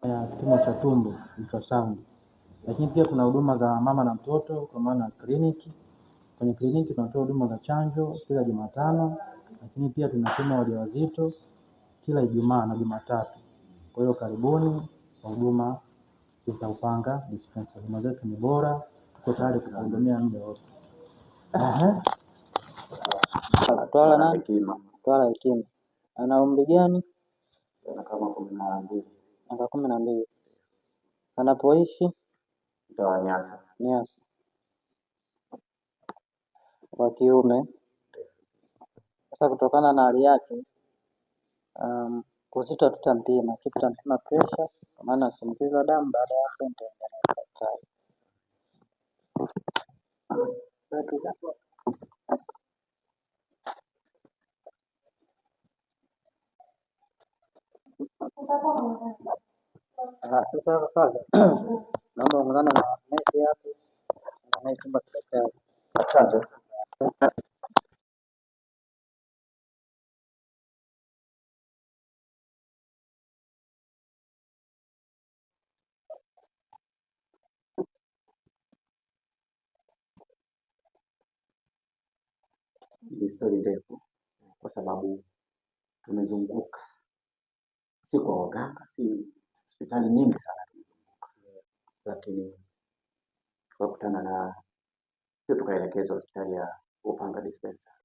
ya kipimo cha tumbo ultrasound. Lakini pia tuna huduma za mama na mtoto kwa maana kliniki. Kwenye kliniki tunatoa huduma za chanjo kila Jumatano, lakini pia tunapima wajawazito kila Ijumaa na Jumatatu. Kwa hiyo karibuni kwa huduma za Upanga Dispensary. Huduma zetu ni bora, tuko tayari kuhudumia muda wote. Twala nani? Twala Hekima. Ana umri gani? Ana kama 12. Miaka 12. Anapoishi? Mtaa Nyasa. Nyasa. Wa kiume. Sasa kutokana na hali yake uzito tutampima, tutampima pressure kwa maana shinikizo la damu, baada ya hapo nitaendelea na daktari. Sasa naomba ungana na nesi hapo anayechumba cha daktari. Asante. Ni stori ndefu kwa sababu tumezunguka, si kwa waganga, si hospitali nyingi sana tumezunguka, lakini tukakutana na tukaelekezwa hospitali ya Upanga Dispensary.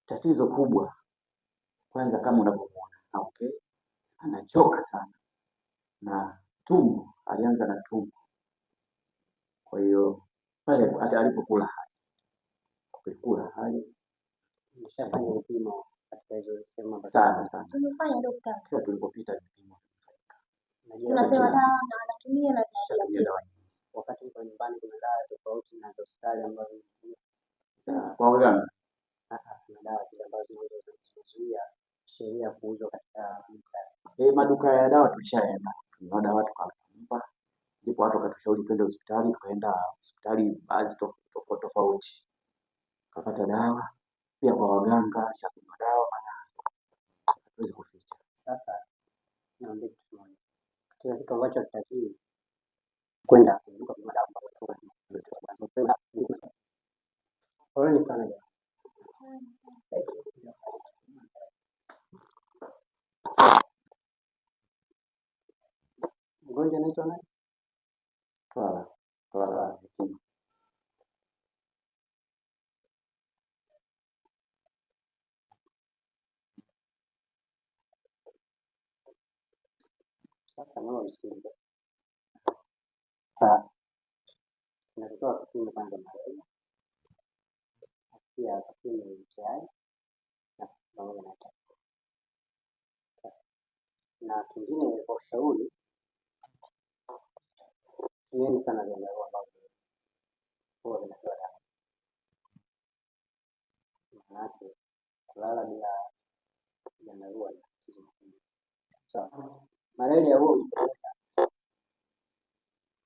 Tatizo kubwa kwanza, kama unavyomuona, okay, anachoka sana na tumbo, alianza na tumbo. Kwa hiyo pale hata alipokula hali Nishafanya vipimo katika hizo sema sana. Tumefanya daktari. Kila tulipopita vipimo Tunapewa dawa na anatumia na dawa. Wakati mko nyumbani kuna dawa tofauti na hospitali ambazo kwa waganga. Kuna dawa zile ambazo zinazuia sheria kuuzwa katika maduka ya dawa tulishaenda. Tunao dawa tukampa. Ndipo watu wakatushauri twende hospitali, tukaenda hospitali baadhi tofauti. Tukapata dawa pia kwa waganga, chakula dawa maana hatuwezi kuficha. Sasa naomba tuone. Katika kitu ambacho tutakiwa kwenda kuduka kwa dawa ambazo ni sana ya. Mgonjwa anaitwa nani? Twala Hekima. Sasa naomba msikilize. Tunatoa kipimo kwanza malaria. Pia kipimo UTI na pamoja na tatu. Na kingine kwa ushauri tumieni sana vyandarua ambavyo huwa vinatoa damu. Maanake kulala bila vyandarua ni tatizo kubwa. Sawa. Malaria huwa ikipeleka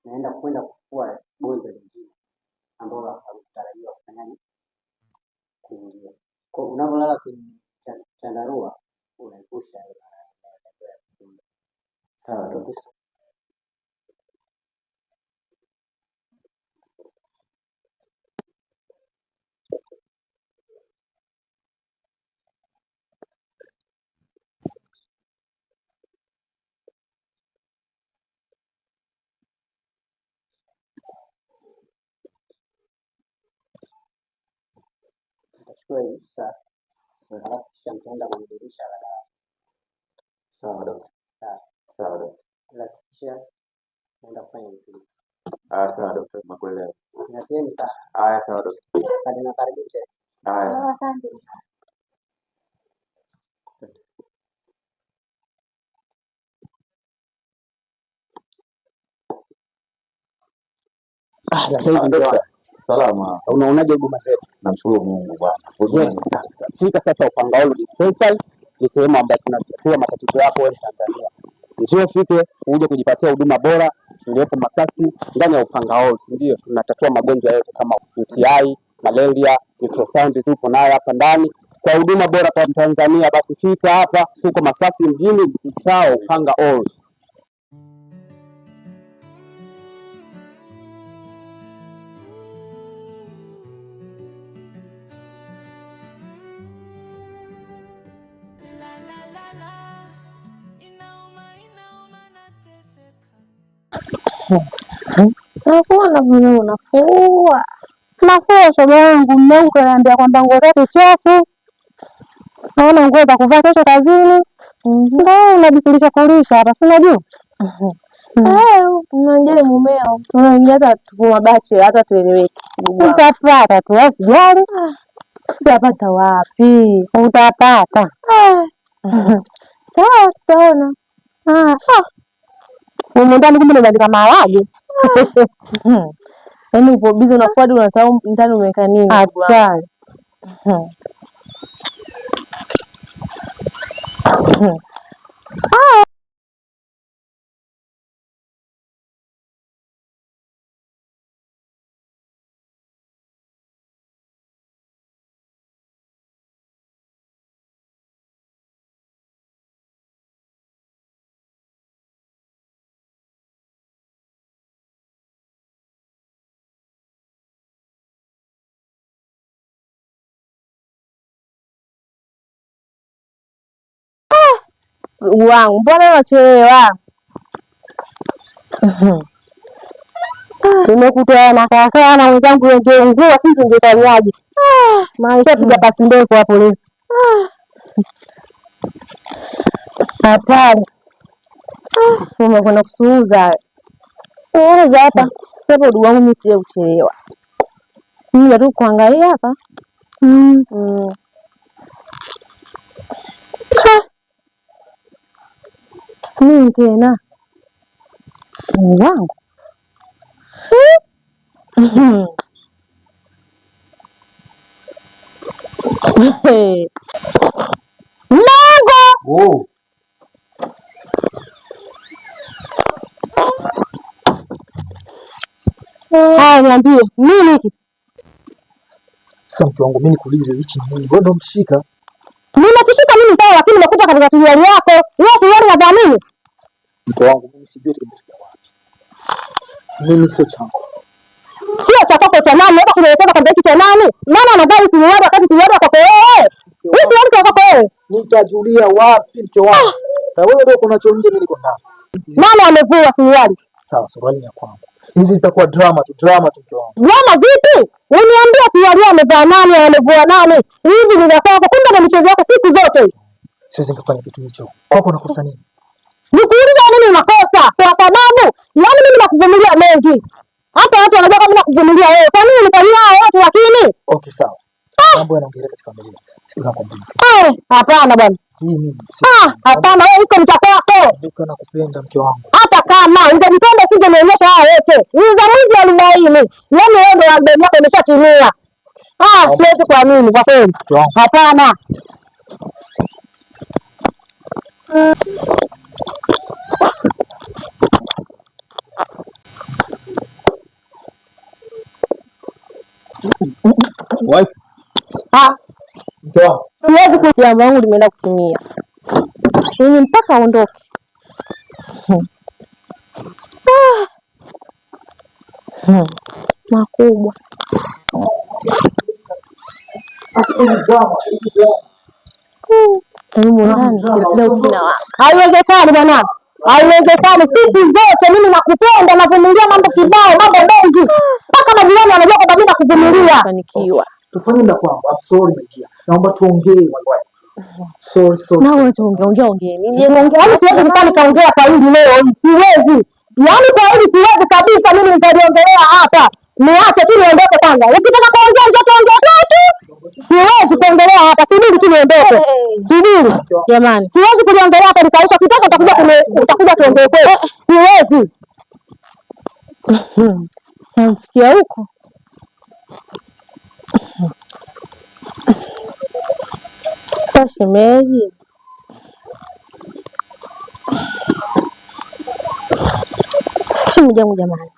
naenda kwenda kufua gonjwa lingine ambalo hakutarajiwa kufanya kuingia. Kwa unapolala kwenye chandarua unaepusha sawa kabisa. Tutachukua hii saa alafu kisha mtaenda kumrudisha la dawa. Sawa daktari. Sawa daktari. Kisha naenda kufanya vipimo. Sawa daktari, nakuelewa. Asanteni sana. Sawa daktari. Hadi karibu tena. Asante. Salama. Unaonaje huduma zetu? Namshukuru Mungu bwana. Yes. Fika sasa Upanga Dispensary ni sehemu ambayo tunatatua matatizo yako wewe Tanzania. Njoo fike uje kujipatia huduma bora iliyopo Masasi ndani ya Upanga. Ndio tunatatua magonjwa yote kama UTI, malaria, ultrasound tupo nayo hapa ndani. Kwa huduma bora kwa Tanzania basi fika hapa, tuko Masasi mjini, mtaa Upanga. Nakuona vile unafua. Nafua shoga yangu, mume wangu kaniambia kwamba nguo zake chafu. Naona nguo za kuvaa kesho kazini. Ndio unajifulisha fulisha hapa, si unajua? Unajua mumeo. Unaingia hata tupuma bache hata tueleweke. Utapata tu, usijali. Utapata wapi? Utapata. Sawa, tutaona. Ndani kumbe unabandika maharage. Yaani upo bizi unafua hadi unasahau ndani umeweka nini? Hatari. Wangu, mbona unachelewa? Tumekutana na kaka na wenzangu wengeungua, sisi tungefanyaje? Maisha piga pasi ndefu hapo leo. Hatari. Umekwenda kusuuza. Suuza hapa. Sasa ndugu wangu mimi sije kuchelewa. Mimi tu kuangalia hapa. Nini tena? Wangu. Oh. Haya, niambie, nini hiki? Sasa mke wangu, mimi nikuulize hichi ni nini? Wewe ndo mshika. Nimekishika mimi sawa, lakini nimekuta katika suruali yako. Hiyo suruali ya nini? Mke wangu, mimi sijui kimetoka wapi. Mimi sio changu. Sio cha kwako cha nani? Hata kunielekeza kwamba hiki cha nani? Nani anadai suruali wakati suruali yako wewe? Hii suruali yako wewe. Nitajulia wapi mke wangu? Na wewe ndio uko nacho nje, mimi niko ndani. Nani amevua suruali? Sawa, suruali ni ya kwangu. Hizi zitakuwa drama tu mke wangu. Drama vipi? Uniambia suruali amevaa nani, amevua nani? Hivi ni zako, kumbe na michezo yako siku zote. Siwezi kufanya kitu hicho. Kwako unakosa nini? Nikuuliza nini unakosa? Kwa sababu yaani mimi nakuvumilia mengi. Hata watu wanajua kama nakuvumilia wewe. Kwa nini unifanyia hao watu lakini? Okay, sawa. Mambo yanaongelea katika familia. Sikiza kwa mbili. Hapana bwana. Mimi hapana, wewe uko mchako wako. Ndio nakupenda mke wangu. Hata kama ungenipenda singenionyesha haya yote. Hizi za mwezi 40. Yaani wewe ndio album yako imeshatimia. Siwezi kuamini kwa kweli. Hapana. Wife. Mke wangu. Siwezi kuja, mambo limeenda kutimia. Mimi mpaka aondoke. Makubwa. Haiwezekani bwana. Haiwezekani, siku zote mimi nakupenda, navumilia mambo kibao, mambo mengi. Mpaka majirani wanajua kwamba mimi nakuvumilia. Fanikiwa. Tufanye ndio kwangu. I'm sorry my dear. Naomba tuongee my wife. Sorry. Na wewe tuongee nini? Yaani siwezi nikaongea kwa hili leo, siwezi. Yaani kwa hili siwezi kabisa mimi nitaliongelea hapa. Niache tu niondoke kwanza. Ukitaka kuongea njoo tuongee tu. Siwezi kuongelea hapa. Subiri tu niondoke. Subiri. Jamani. Siwezi kuliongelea hapa, nikaisha kitaka utakuja tuongee kweli. Siwezi. Namsikia huko. Sasa shemeji. Shemeji yangu jamani.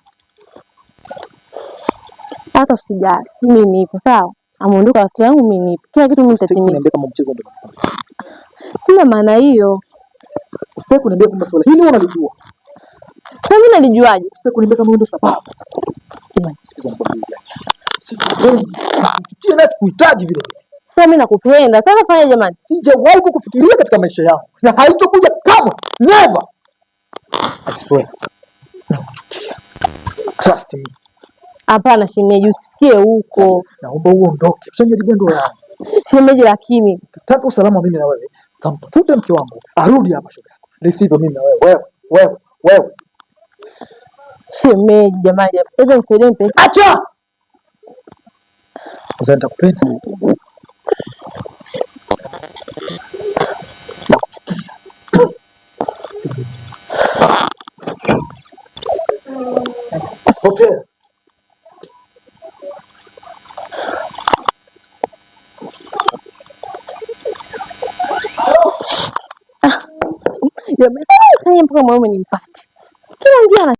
Hata usijali. Mimi nipo sawa. Ameondoka rafiki yangu, mimi nipo. Kila kitu mimi nitatimia. Niambia kama mchezo ndio. Sina maana hiyo. Usitaki kuniambia kwamba swala hili unalijua. Mimi nalijuaje? Usitaki kuniambia kama ndio sababu. Jamani, sikiza nikwambie. Tena sikuhitaji vile. Sasa mimi nakupenda. Sasa fanya jamani. Sijawahi kukufikiria katika maisha yangu. Na haitokuja kama. Never. I swear. Nakuchukia. Trust me. Hapana shemeji, usikie huko. Naomba uondoke. Shemeji ndio yangu. Shemeji, lakini nataka usalama mimi na wewe. Kamtafute mke wangu. Arudi hapa shoga yako. Nisivyo mimi na wewe. Shemeji jamani, hebu msaidie mpe. Acha. Sasa nitakupenda. Hotel. Jamani, sasa mpaka mwanaume nimpate. Kila njia